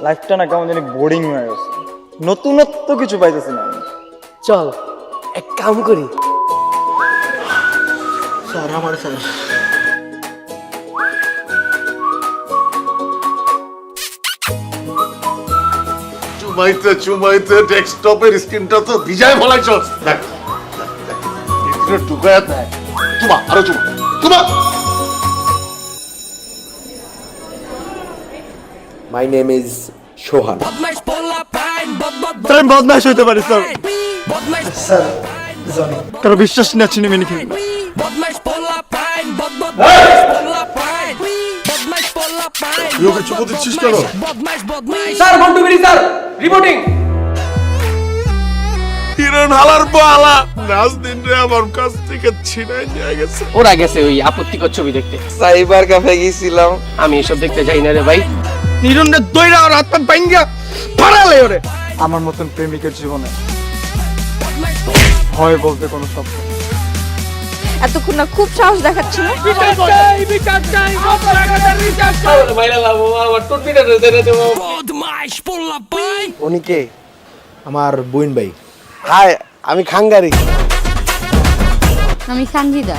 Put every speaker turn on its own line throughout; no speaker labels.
লাইফটা না কেমন জানি বোরিং হয়ে গেছে, নতুনত্ব কিছু পাইতেছি না আমি।
চল এক কাম করি।
স্যার আমার স্যার
চুমাইতে চুমাইতে ডেস্কটপের স্ক্রিনটা তো ভিজায় ফলাইছস। দেখ এটা টুকায়া দেখ। চুমা আরো চুমা চুমা।
My name is Sohan.
Sir আমি বদমাইশ হইতে পারি স্যার,
স্যার জনি
কারো বিশ্বাস না চিনি মেনে খেলি না।
তুই ওকে চুমু দিচ্ছিস কেন?
স্যার বন্টু বিড়ি স্যার রিপোর্টিং।
হিরণ হালার বালা নাজদিন রে আমার কাছ থেকে ছিনাই নিয়ে গেছে।
ওরা গেছে ওই আপত্তিকর ছবি দেখতে।
সাইবার ক্যাফে গেছিলাম।
আমি এসব দেখতে যাই না রে ভাই।
নিরঞ্জনের দইরা আর হাত পা ভাঙ্গা ফাড়ালে ওরে। আমার মতন প্রেমিকের জীবনে ভয় বলতে কোনো শব্দ নেই।
এতক্ষণ না খুব সাহস দেখাচ্ছিল।
উনি কে? আমার বোন ভাই।
হাই আমি খাঙ্গারি।
আমি সানজিদা।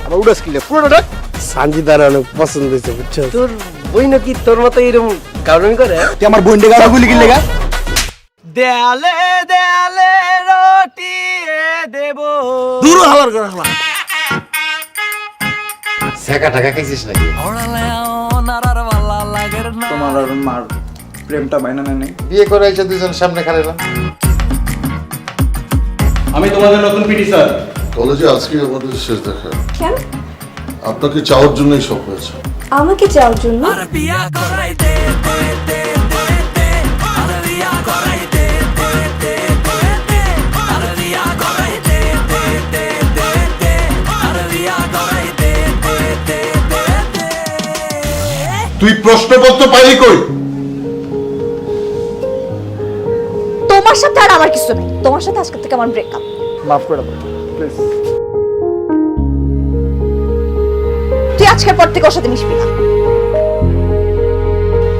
আমার উড়াস কিলে পুরো ডাক।
সানজিদার অনেক পছন্দ হয়েছে বুঝছো।
তোর বই নাকি তোর মতো এরকম কারণ করে?
তুই আমার বোন ডে গাড়া গুলি কিনলে গা?
দেয়ালে দেয়ালে রটিয়ে দেব।
দূর হালার করে হালা।
শেখা টাকা খাইছিস নাকি?
তোমার আর মার প্রেমটা বাইনা নেই।
বিয়ে করে এসে দুজন সামনে খালেলাম।
আমি তোমাদের নতুন পিটি স্যার।
কলেজে আজকে আমাদের শেষ দেখা।
কেন?
আপনাকে চাওয়ার জন্যই সব হয়েছে।
আমাকে চাওয়ার জন্য?
তুই প্রশ্নপত্র পাইলি কই?
তোমার সাথে আর আমার কিছু নেই। তোমার সাথে আজকে থেকে আমার ব্রেকআপ।
মাফ করে দাও প্লিজ।
তুই আজকের পর থেকে ওর সাথে মিশবি না।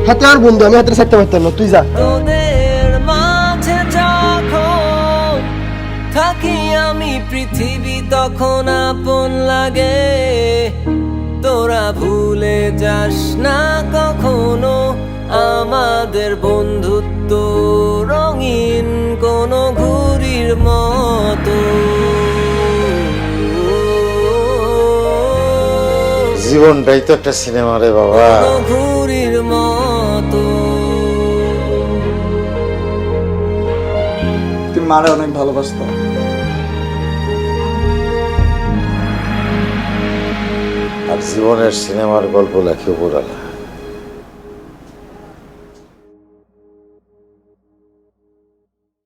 হাতে আর বন্ধু আমি হাতে ছাড়তে পারতাম না, তুই যা।
তোদের মাঝে যখন থাকি আমি পৃথিবী তখন আপন লাগে। তোরা ভুলে যাস না কখনো আমাদের বন্ধুত্ব রঙিন কোনো ঘুড়ির মতো।
জীবনটাই তো একটা সিনেমা রে বাবা।
ঘুড়ির মতো
তুমি মারে অনেক ভালোবাসতো।
আর জীবনের সিনেমার গল্প লেখে উপরালা।